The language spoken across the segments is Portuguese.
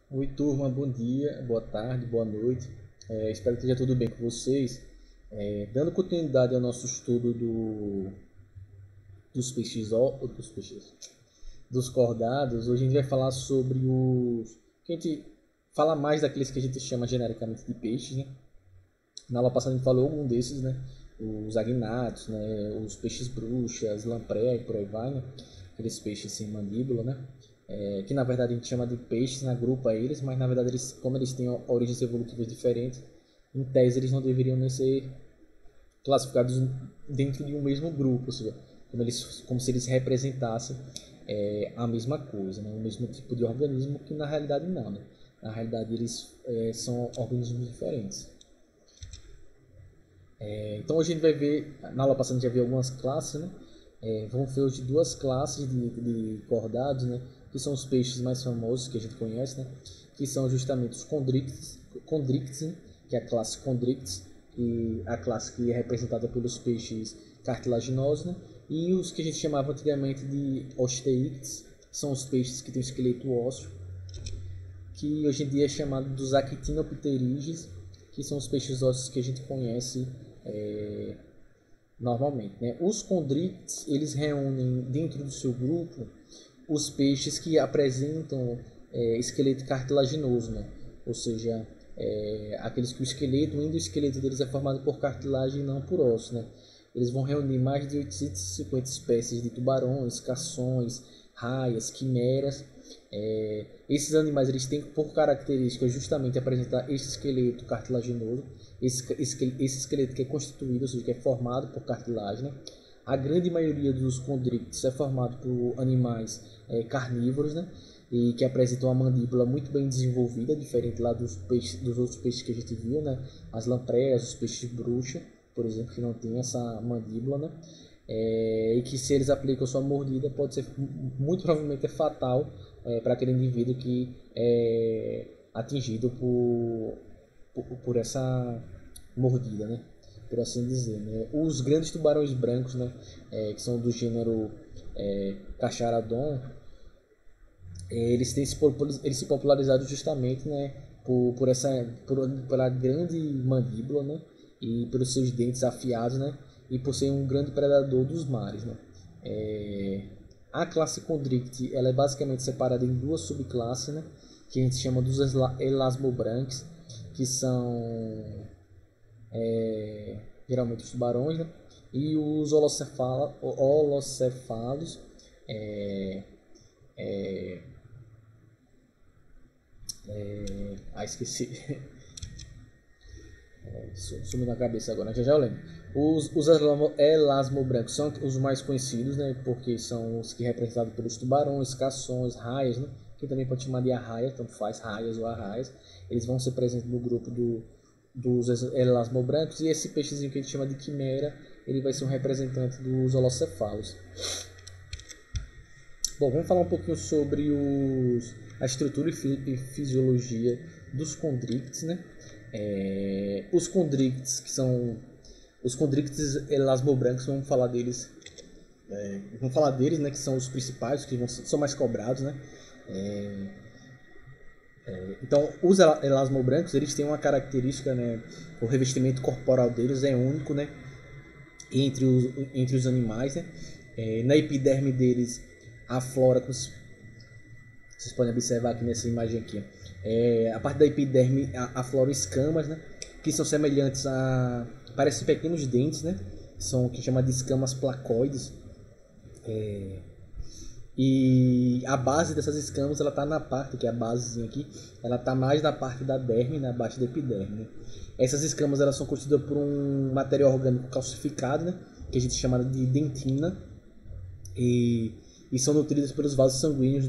Oi, turma, bom dia, boa tarde, boa noite. Espero que esteja tudo bem com vocês. Dando continuidade ao nosso estudo dos cordados, hoje a gente vai falar sobre que a gente fala mais daqueles que a gente chama genericamente de peixes, né? Na aula passada a gente falou algum desses, né? Os agnatos, né? Os peixes bruxas, lampreia e por aí vai, né? Aqueles peixes sem mandíbula, né? Que na verdade a gente chama de peixes, na grupa eles, mas na verdade eles, como eles têm origens evolutivas diferentes, em tese eles não deveriam nem ser classificados dentro de um mesmo grupo, ou seja, como se eles representassem a mesma coisa, né? O mesmo tipo de organismo, que na realidade não, né? Na realidade eles são organismos diferentes. Então hoje a gente vai ver, na aula passada a gente já viu algumas classes, né? Vamos ver hoje duas classes de cordados, né? Que são os peixes mais famosos que a gente conhece, né? Que são justamente os condrictes, né? Que é a classe condrictes, e a classe que é representada pelos peixes cartilaginosos, né? E os que a gente chamava antigamente de osteíctes, são os peixes que têm o esqueleto ósseo, que hoje em dia é chamado dos actinopterídeos, que são os peixes ósseos que a gente conhece normalmente, né? Os condrictes, eles reúnem dentro do seu grupo os peixes que apresentam esqueleto cartilaginoso, né? Ou seja, aqueles que o endoesqueleto deles é formado por cartilagem e não por osso, né? Eles vão reunir mais de 850 espécies de tubarões, cações, raias, quimeras. Esses animais eles têm por característica justamente apresentar esse esqueleto cartilaginoso, esse esqueleto que é constituído, ou seja, que é formado por cartilagem, né? A grande maioria dos condrictes é formado por animais carnívoros, né? E que apresentam uma mandíbula muito bem desenvolvida, diferente lá dos outros peixes que a gente viu, né? As lampreias, os peixes bruxa, por exemplo, que não tem essa mandíbula, né? E que se eles aplicam sua mordida pode ser muito provavelmente fatal para aquele indivíduo que é atingido por essa mordida, né? Por assim dizer, né? Os grandes tubarões brancos, né? Que são do gênero Cacharadon, eles se popularizaram justamente, né? Pela grande mandíbula, né? E pelos seus dentes afiados, né? E por ser um grande predador dos mares, né? A classe Chondrichthyes, ela é basicamente separada em duas subclasses, né? Que a gente chama dos elasmobranques, que são geralmente os tubarões, né? E os holocefalos, é, esqueci, sumiu na cabeça agora, já eu lembro. Os elasmobrancos são os mais conhecidos, né? Porque são os que representados pelos tubarões, cações, raias, né? Que também pode chamar de arraia, tanto faz raias ou arraias. Eles vão ser presentes no grupo dos elasmobrancos, e esse peixezinho que a gente chama de quimera, ele vai ser um representante dos holocefalos. Bom, vamos falar um pouquinho sobre a estrutura e fisiologia dos condrictes, né? Os condrictes, que são os condrictes elasmobrancos, vamos falar deles, né? Que são os principais, que são mais cobrados, né? Então, os elasmobrancos, eles têm uma característica, né? O revestimento corporal deles é único, né? Entre os animais, né? Na epiderme deles aflora, como vocês podem observar aqui nessa imagem aqui, a parte da epiderme aflora escamas, né? Que são semelhantes parecem pequenos dentes, né? São o que chama de escamas placoides. E a base dessas escamas, ela tá na parte, que é a basezinha aqui, ela tá mais na parte da derme, na base da epiderme, né? Essas escamas, elas são constituídas por um material orgânico calcificado, né? Que a gente chama de dentina, e são nutridas pelos vasos sanguíneos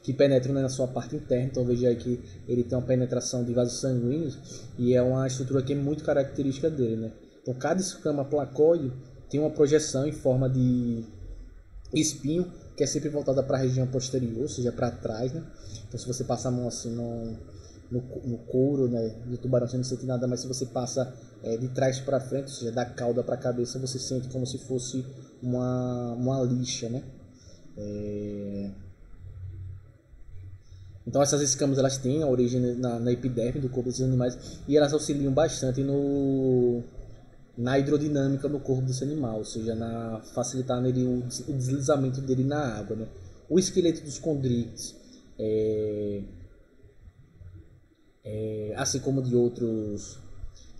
que penetram, né, na sua parte interna. Então veja aí que ele tem uma penetração de vasos sanguíneos, e é uma estrutura que é muito característica dele, né? Então cada escama placoide tem uma projeção em forma de espinho, que é sempre voltada para a região posterior, ou seja, para trás, né? Então se você passar a mão assim no couro, né, do tubarão, você não sente nada, mas se você passa de trás para frente, ou seja, da cauda para a cabeça, você sente como se fosse uma lixa, né? Então essas escamas elas têm a origem na epiderme do corpo desses animais e elas auxiliam bastante na hidrodinâmica do corpo desse animal, ou seja, na facilitar nele o deslizamento dele na água, né? O esqueleto dos condrídeos, assim como de outros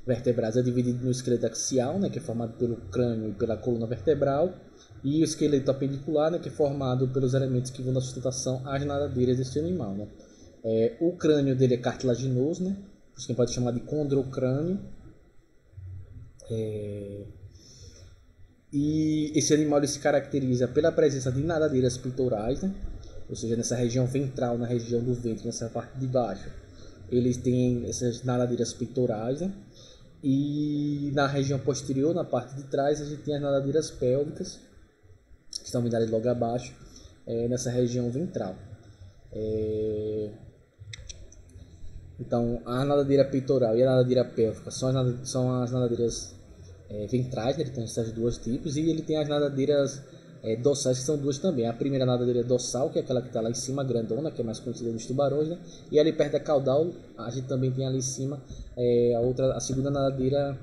vertebrados, é dividido no esqueleto axial, né, que é formado pelo crânio e pela coluna vertebral, e o esqueleto apendicular, né, que é formado pelos elementos que vão dar sustentação às nadadeiras deste animal, né? O crânio dele é cartilaginoso, né? Por isso que pode chamar de condrocrânio. E esse animal ele se caracteriza pela presença de nadadeiras peitorais, né? Ou seja, nessa região ventral, na região do ventre, nessa parte de baixo, eles têm essas nadadeiras peitorais, né? E na região posterior, na parte de trás, a gente tem as nadadeiras pélvicas, que estão viradas logo abaixo, nessa região ventral. Então, a nadadeira peitoral e a nadadeira pélvica são as nadadeiras ventrais, né? Ele tem esses dois tipos, e ele tem as nadadeiras dorsais, que são duas também. A primeira nadadeira dorsal, que é aquela que está lá em cima, grandona, que é mais conhecida dos tubarões, né? E ali perto da caudal, a gente também tem ali em cima a segunda nadadeira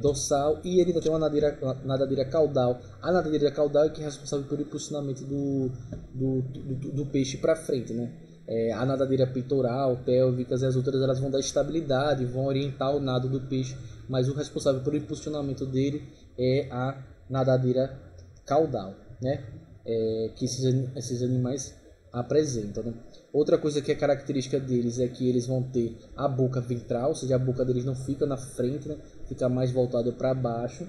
dorsal, e ele ainda tem uma nadadeira caudal. A nadadeira caudal é que é responsável pelo impulsionamento do peixe para frente, né? A nadadeira peitoral, pélvicas e as outras elas vão dar estabilidade, vão orientar o nado do peixe, mas o responsável pelo impulsionamento dele é a nadadeira caudal, né? Que esses animais apresentam, né? Outra coisa que é característica deles é que eles vão ter a boca ventral, ou seja, a boca deles não fica na frente, né? Fica mais voltada para baixo.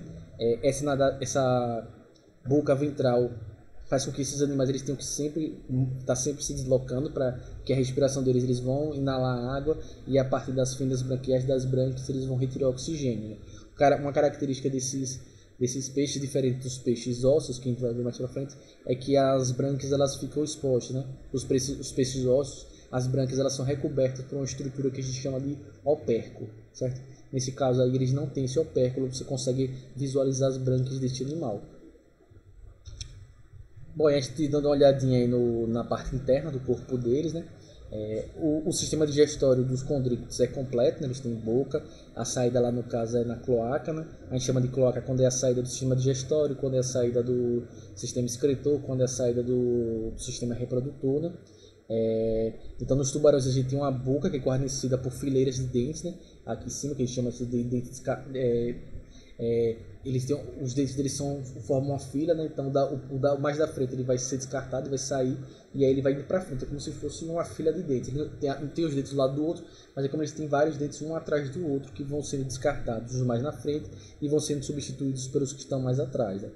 Essa boca ventral faz com que esses animais eles tenham que sempre se deslocando para que a respiração deles eles vão inalar água, e a partir das fendas branquiais das brânquias eles vão retirar oxigênio, né? Uma característica desses peixes, diferente dos peixes ósseos, que a gente vai ver mais para frente, é que as brânquias elas ficam expostas, né? Os peixes ósseos, as brânquias elas são recobertas por uma estrutura que a gente chama de opérculo, certo? Nesse caso aí eles não têm esse opérculo, você consegue visualizar as brânquias deste animal. Bom, a gente dando uma olhadinha aí na parte interna do corpo deles, né? O sistema digestório dos condrídeos é completo, né? Eles têm boca, a saída lá no caso é na cloaca, né? A gente chama de cloaca quando é a saída do sistema digestório, quando é a saída do sistema excretor, quando é a saída do sistema reprodutor, né? Então nos tubarões a gente tem uma boca que é guarnecida por fileiras de dentes, né? Aqui em cima, que a gente chama de dentes eles têm, os dentes deles formam uma fila, né? Então o mais da frente ele vai ser descartado, vai sair, e aí ele vai indo para frente, é como se fosse uma fila de dentes. Ele não tem os dentes do lado do outro, mas é como eles têm vários dentes um atrás do outro que vão sendo descartados, os mais na frente, e vão sendo substituídos pelos que estão mais atrás, né?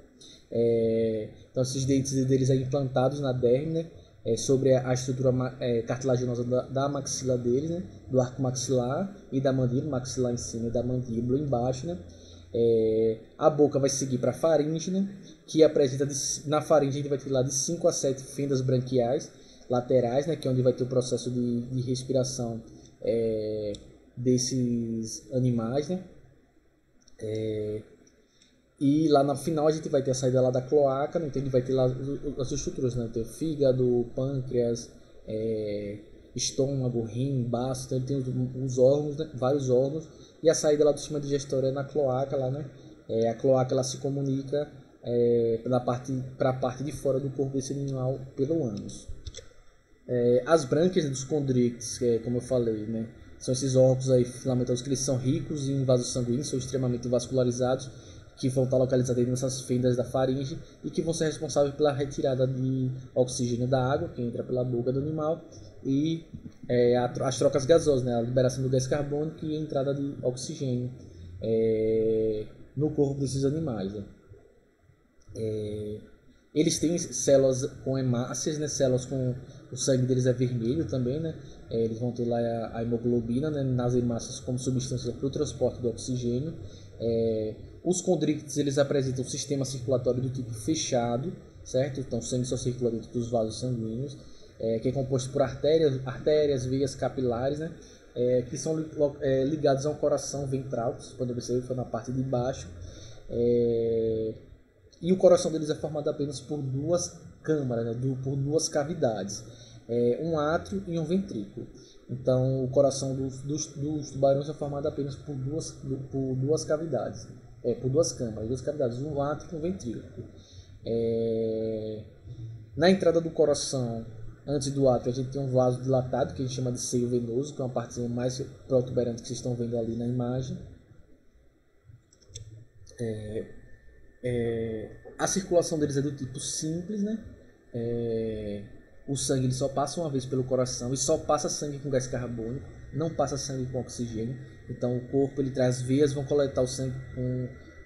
Então esses dentes deles aí implantados na derme, né? Sobre a estrutura cartilaginosa da maxila deles, né? Do arco maxilar e da mandíbula, maxilar em cima e da mandíbula embaixo, né? A boca vai seguir para a faringe, né? Que apresenta na faringe a gente vai ter lá de 5 a 7 fendas branquiais laterais, né? Que é onde vai ter o processo de respiração desses animais, né? E lá no final a gente vai ter a saída lá da cloaca, né? Então a gente vai ter lá as estruturas, né? Tem o fígado, pâncreas, estômago, rim, baço, então ele tem os órgãos, né? Vários órgãos, e a saída lá do sistema digestório é na cloaca lá, né? A cloaca ela se comunica para a parte de fora do corpo desse animal pelo ânus. As brânquias dos condrídeos, como eu falei, né? São esses órgãos aí filamentosos que eles são ricos em vasos sanguíneos, são extremamente vascularizados, que vão estar localizados nessas fendas da faringe e que vão ser responsáveis pela retirada de oxigênio da água que entra pela boca do animal e as trocas gasosas, né? A liberação do gás carbônico e a entrada de oxigênio no corpo desses animais, né? Eles têm células com hemácias, né? Células com o sangue deles é vermelho também, né? Eles vão ter lá a hemoglobina, né? Nas hemácias como substância para o transporte do oxigênio. Os condrídeos eles apresentam um sistema circulatório do tipo fechado, certo? Então o sangue só circula dentro dos vasos sanguíneos, que é composto por artérias, veias capilares, né? Que são ligados a um coração ventral, que vocês podem perceber que foi na parte de baixo. E o coração deles é formado apenas por duas câmaras, né? Por duas cavidades. um átrio e um ventrículo. Então, o coração dos tubarões é formado apenas por duas cavidades, por duas cavidades, um átrio e um ventrículo. Na entrada do coração, antes do átrio, a gente tem um vaso dilatado, que a gente chama de seio venoso, que é uma parte mais protuberante que vocês estão vendo ali na imagem. A circulação deles é do tipo simples, né? O sangue ele só passa uma vez pelo coração e só passa sangue com gás carbônico, não passa sangue com oxigênio. Então o corpo ele traz veias, vão coletar o sangue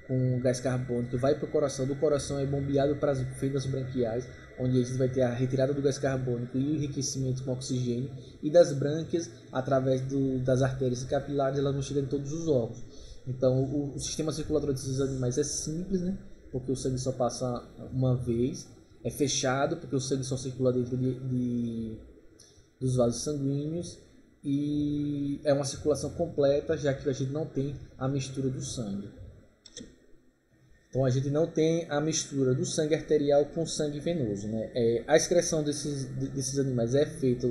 com gás carbônico, vai para o coração, do coração é bombeado para as fendas branquiais, onde a gente vai ter a retirada do gás carbônico e o enriquecimento com oxigênio, e das brânquias, através das artérias capilares, elas vão chegar em todos os órgãos. Então o sistema circulatório desses animais é simples, né? Porque o sangue só passa uma vez, é fechado, porque o sangue só circula dentro dos vasos sanguíneos, e é uma circulação completa, já que a gente não tem a mistura do sangue. Então a gente não tem a mistura do sangue arterial com o sangue venoso, né? A excreção desses animais é feita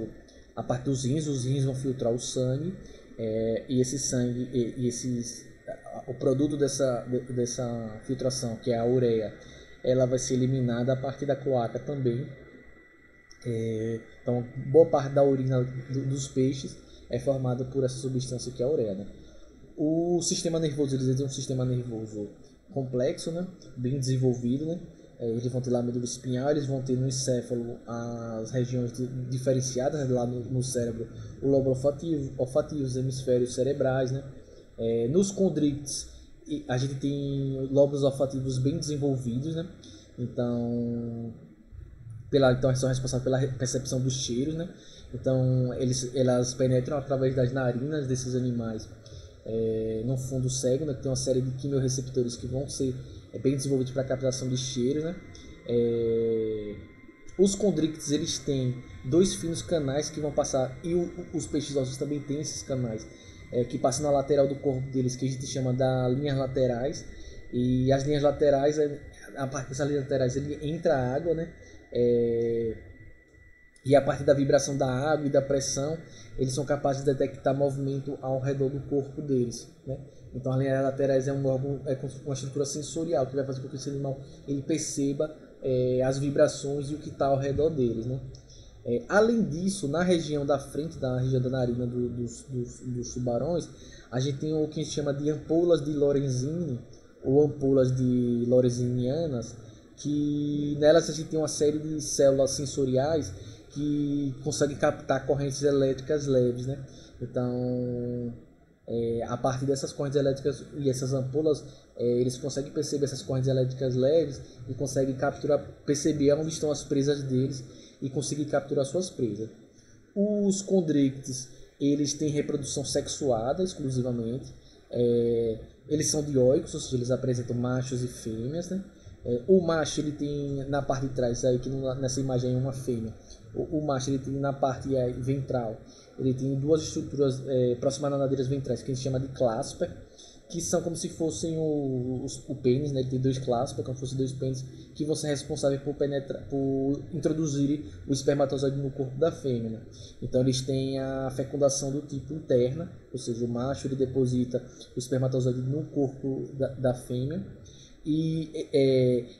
a partir dos rins. Os rins vão filtrar o sangue, e esse sangue o produto dessa filtração, que é a ureia, ela vai ser eliminada a partir da cloaca também. Então boa parte da urina dos peixes é formada por essa substância que é a ureia, né? O sistema nervoso, eles têm um sistema nervoso complexo, né? Bem desenvolvido, né? Eles vão ter lá a medula espinhal, eles vão ter no encéfalo as regiões diferenciadas, lá no cérebro, o lobo olfativo, os hemisférios cerebrais, né? Nos condrícetes a gente tem lobos olfativos bem desenvolvidos, né? Então são responsáveis pela percepção dos cheiros, né? Então elas penetram através das narinas desses animais no fundo cego, né? Que tem uma série de quimiorreceptores que vão ser bem desenvolvidos para a captação de cheiros, né? Os condrícetes, eles têm dois finos canais que vão passar, e os peixes ossos também têm esses canais, que passam na lateral do corpo deles, que a gente chama das linhas laterais. E as linhas laterais, a parte dessas linhas laterais, ele entra a água, né? E a partir da vibração da água e da pressão, eles são capazes de detectar movimento ao redor do corpo deles, né? Então as linhas laterais é um órgão com uma estrutura sensorial que vai fazer com que esse animal ele perceba as vibrações e o que está ao redor deles, né? Além disso, na região da frente, na região da narina dos tubarões, a gente tem o que a gente chama de ampolas de Lorenzini, ou ampolas de lorenzinianas, que nelas a gente tem uma série de células sensoriais que conseguem captar correntes elétricas leves, né? Então, a partir dessas correntes elétricas e essas ampolas, eles conseguem perceber essas correntes elétricas leves e conseguem perceber onde estão as presas deles e conseguir capturar suas presas. Os condrícetes, eles têm reprodução sexuada exclusivamente. Eles são dioicos, ou seja, eles apresentam machos e fêmeas, né? O macho ele tem na parte de trás, aí que nessa imagem é uma fêmea. O macho ele tem na parte ventral, ele tem duas estruturas próximas às nadeiras ventrais que a gente chama de clasper, que são como se fossem o pênis, né? Ele tem dois clasper, como se fossem dois pênis, que vão ser responsáveis por introduzir o espermatozoide no corpo da fêmea. Então eles têm a fecundação do tipo interna, ou seja, o macho ele deposita o espermatozoide no corpo da fêmea. E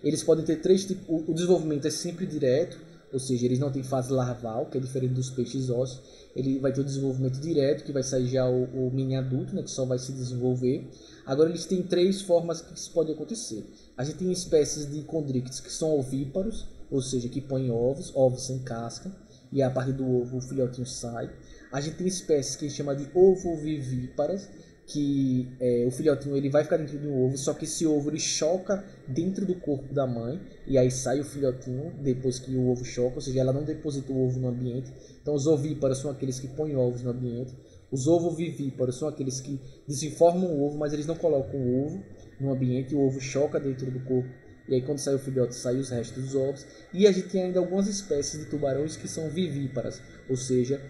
eles podem ter três tipos. O desenvolvimento é sempre direto, ou seja, eles não têm fase larval, que é diferente dos peixes ósseos. Ele vai ter o desenvolvimento direto, que vai sair já o mini adulto, né, que só vai se desenvolver. Agora eles têm três formas que isso pode acontecer. A gente tem espécies de condrícetes que são ovíparos, ou seja, que põem ovos sem casca, e a partir do ovo o filhotinho sai. A gente tem espécies que a gente chama de ovovivíparas, que o filhotinho ele vai ficar dentro de um ovo, só que esse ovo ele choca dentro do corpo da mãe, e aí sai o filhotinho depois que o ovo choca, ou seja, ela não deposita o ovo no ambiente. Então os ovíparos são aqueles que põem ovos no ambiente. Os ovovivíparos são aqueles que desenformam o ovo, mas eles não colocam o ovo no ambiente, o ovo choca dentro do corpo, e aí quando sai o filhote, sai os restos dos ovos. E a gente tem ainda algumas espécies de tubarões que são vivíparas, ou seja,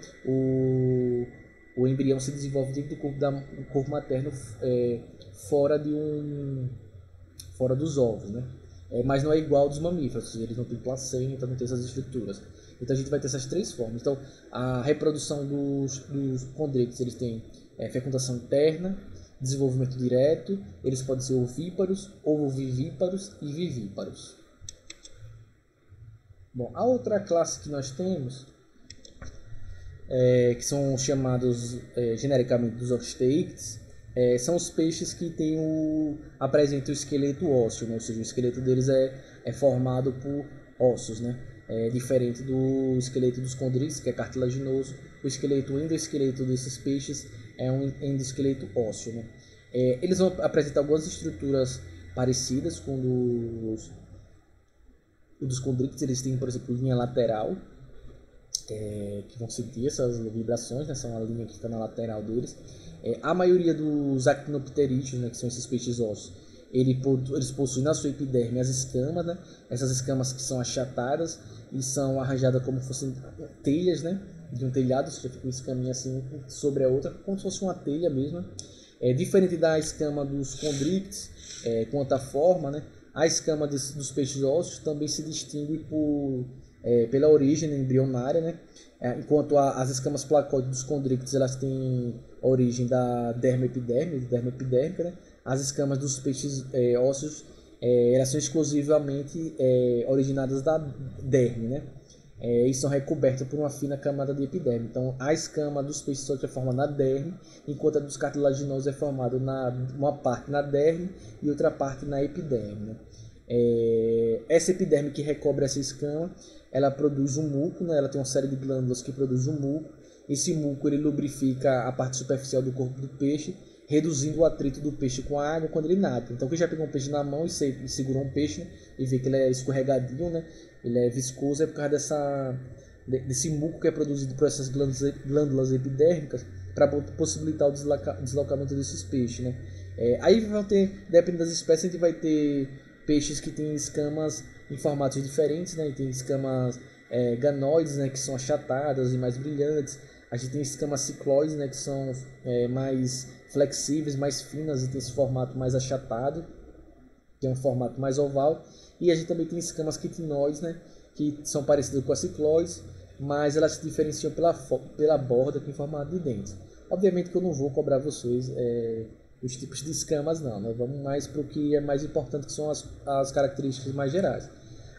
o embrião se desenvolve dentro do corpo materno, fora dos ovos, né? mas não é igual ao dos mamíferos, ou seja, eles não têm placenta, não têm essas estruturas. Então a gente vai ter essas três formas. Então a reprodução dos condríctios, eles têm fecundação interna, desenvolvimento direto, eles podem ser ovíparos, ovovivíparos e vivíparos. Bom, a outra classe que nós temos, que são chamados genericamente dos osteites, são os peixes que apresentam o esqueleto ósseo, né? Ou seja, o esqueleto deles é formado por ossos, né? Diferente do esqueleto dos condríctios, que é cartilaginoso. O endoesqueleto desses peixes é um endoesqueleto ósseo, né? Eles vão apresentar algumas estruturas parecidas com dos condríctios. Eles têm, por exemplo, linha lateral, que vão sentir essas vibrações, né? São a linha que fica na lateral deles. A maioria dos actinopterídeos, né, que são esses peixes ósseos, eles possuem na sua epiderme as escamas, né? Essas escamas que são achatadas e são arranjadas como se fossem telhas, né? De um telhado, ou seja, fica uma escaminha assim sobre a outra, como se fosse uma telha mesmo. Diferente da escama dos condríctios, quanto à forma, né? A escama dos peixes ósseos também se distingue pela origem embrionária, né? Enquanto as escamas placóides dos condríctios, elas têm origem da derma epidérmica, né? As escamas dos peixes ósseos, elas são exclusivamente originadas da derme, né? E são recobertas por uma fina camada de epiderme. Então, a escama dos peixes ósseos é formada na derme, enquanto a dos cartilaginosos é formada uma parte na derme e outra parte na epiderme, né? Essa epiderme que recobre essa escama, ela produz um muco, né? Ela tem uma série de glândulas que produzem um muco. Esse muco ele lubrifica a parte superficial do corpo do peixe, reduzindo o atrito do peixe com a água quando ele nada. Então, quem já pegou um peixe na mão e segurou um peixe, né, e vê que ele é escorregadio, né, ele é viscoso, é por causa desse muco que é produzido por essas glândulas epidérmicas para possibilitar o deslocamento desses peixes, né. Aí vão ter, dependendo das espécies, a gente vai ter peixes que têm escamas em formatos diferentes, né, e tem escamas ganoides, né, que são achatadas e mais brilhantes. A gente tem escamas cicloides, né, que são mais flexíveis, mais finas e tem esse formato mais achatado, que é um formato mais oval. E a gente também tem escamas quitinoides, né, que são parecidas com as cicloides, mas elas se diferenciam pela borda com formato de dentes. Obviamente que eu não vou cobrar vocês os tipos de escamas, não, né? Vamos mais para o que é mais importante, que são as características mais gerais.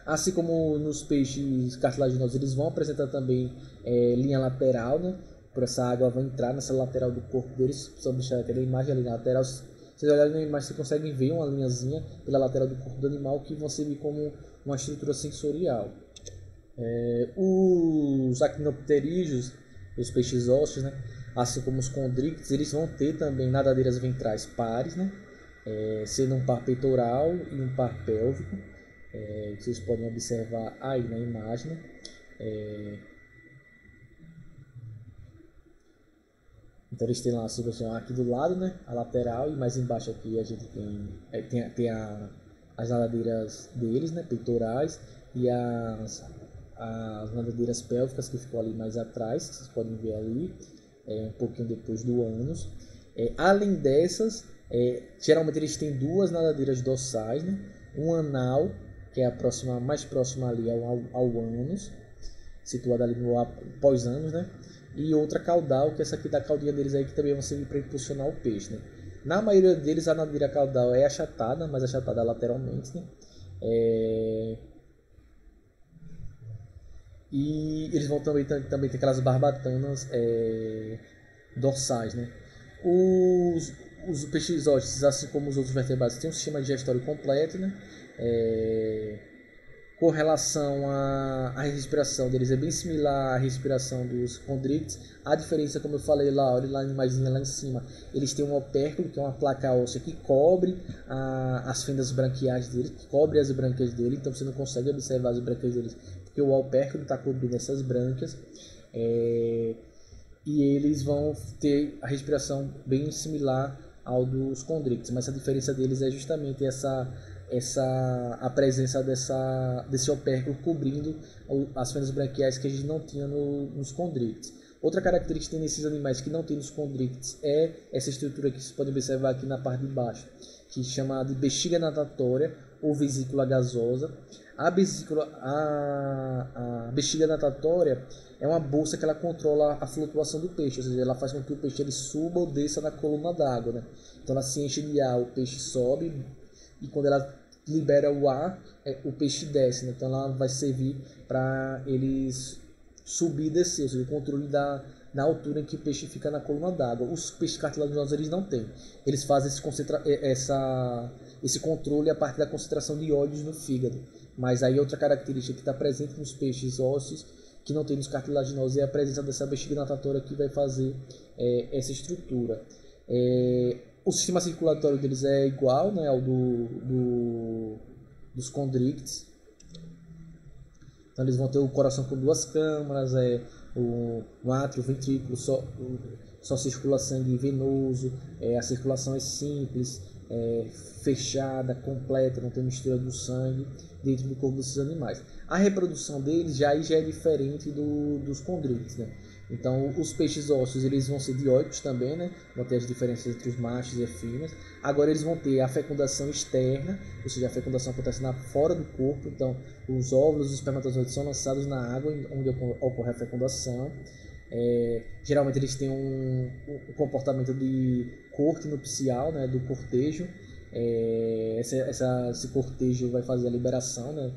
Assim como nos peixes cartilaginosos, eles vão apresentar também linha lateral, né? Por essa água vai entrar nessa lateral do corpo deles. Só deixar aquela imagem ali na lateral. Se vocês olharem na imagem, vocês conseguem ver uma linhazinha pela lateral do corpo do animal que vão servir como uma estrutura sensorial. Os actinopterídeos, os peixes ósseos, né? Assim como os condríctios, eles vão ter também nadadeiras ventrais pares, né? Sendo um par peitoral e um par pélvico. Vocês podem observar aí na imagem, né? Então eles têm lá aqui do lado, né, a lateral, e mais embaixo aqui a gente tem as nadadeiras deles, né, peitorais, e as nadadeiras pélvicas que ficam ali mais atrás, que vocês podem ver ali, um pouquinho depois do ânus. Além dessas, geralmente eles têm duas nadadeiras dorsais, né, um anal, que é mais próxima ali ao ânus, situada ali no pós-ânus, né? E outra caudal, que é essa aqui da caudinha deles aí, que também vai servir para impulsionar o peixe, né? Na maioria deles a nadadeira caudal é achatada, mas achatada lateralmente, né? E eles vão também ter aquelas barbatanas dorsais, né? Os peixes ósseos, assim como os outros vertebrados, têm um sistema digestório completo, né? Com relação à respiração deles, é bem similar à respiração dos condríctios. A diferença, como eu falei lá, olha lá na imagem lá em cima, eles têm um opérculo, que é uma placa óssea que cobre as fendas branquiais deles, que cobre as brânquias dele, então você não consegue observar as brânquias deles, porque o opérculo está cobrindo essas brânquias. E eles vão ter a respiração bem similar ao dos condríctios, mas a diferença deles é justamente a presença desse opérculo cobrindo as fendas branquiais que a gente não tinha nos condríctios. Outra característica que tem nesses animais que não tem nos condríctios é essa estrutura que vocês podem observar aqui na parte de baixo, que chama de bexiga natatória ou vesícula gasosa. A bexiga natatória é uma bolsa que ela controla a flutuação do peixe, ou seja, ela faz com que o peixe ele suba ou desça na coluna d'água, né? Então ela se enche de ar, o peixe sobe, e quando ela libera o ar, o peixe desce, né? Então ela vai servir para eles subir e descer, ou seja, o controle na altura em que o peixe fica na coluna d'água. Os peixes cartilaginosos eles não têm. Eles fazem esse controle a partir da concentração de óleos no fígado. Mas aí outra característica que está presente nos peixes ósseos, que não tem nos cartilaginosos, é a presença dessa bexiga natatória que vai fazer essa estrutura. O sistema circulatório deles é igual, né, ao dos condrictes. Então eles vão ter o coração com duas câmaras, o átrio, o ventrículo, só circula sangue venoso, a circulação é simples, fechada, completa, não tem mistura do sangue dentro do corpo desses animais. A reprodução deles já é diferente dos condrictes, né? Então os peixes ósseos eles vão ser dioicos também, né? Vão ter as diferenças entre os machos e as fêmeas. Agora eles vão ter a fecundação externa, ou seja, a fecundação acontece fora do corpo. Então os óvulos e os espermatozoides são lançados na água onde ocorre a fecundação. Geralmente eles têm um comportamento de corte nupcial, né? Do cortejo. Esse cortejo vai fazer a liberação, né?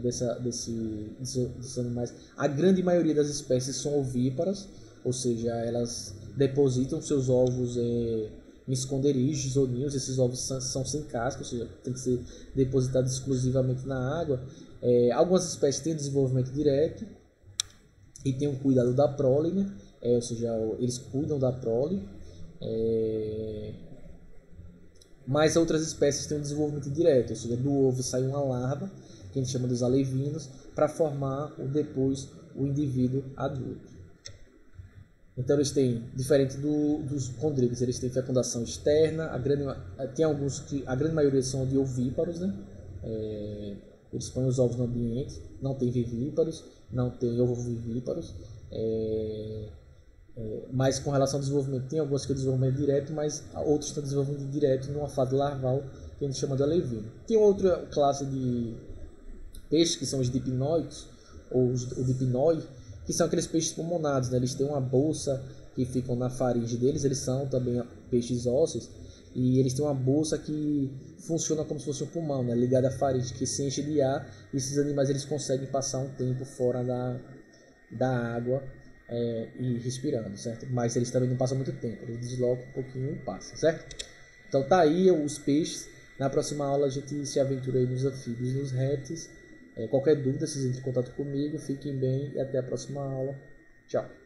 Desses animais. A grande maioria das espécies são ovíparas, ou seja, elas depositam seus ovos em esconderijos ou ninhos. Esses ovos são sem casca, ou seja, tem que ser depositados exclusivamente na água. Algumas espécies têm desenvolvimento direto e têm o cuidado da prole, né? Ou seja, eles cuidam da prole. Mas outras espécies têm um desenvolvimento direto, ou seja, do ovo sai uma larva, que a gente chama dos alevinos, para formar depois o indivíduo adulto. Então eles têm, diferente dos condrictes, eles têm fecundação externa, tem alguns que a grande maioria são de ovíparos, né? Eles põem os ovos no ambiente, não tem vivíparos, não tem ovovivíparos. Mas com relação ao desenvolvimento, tem alguns que é desenvolvimento direto, mas outros estão desenvolvendo direto numa fase larval, que a gente chama de alevino. Tem outra classe de peixes, que são os dipnoides, ou o dipnoi, que são aqueles peixes pulmonados, né? Eles têm uma bolsa que ficam na faringe deles, eles são também peixes ósseos, e eles têm uma bolsa que funciona como se fosse um pulmão, né? Ligada à faringe, que se enche de ar, e esses animais eles conseguem passar um tempo fora da água, e respirando, certo? Mas eles também não passam muito tempo, eles deslocam um pouquinho e passam, certo? Então tá aí os peixes. Na próxima aula a gente se aventura aí nos anfíbios e nos répteis. Qualquer dúvida, vocês entrem em contato comigo, fiquem bem e até a próxima aula. Tchau!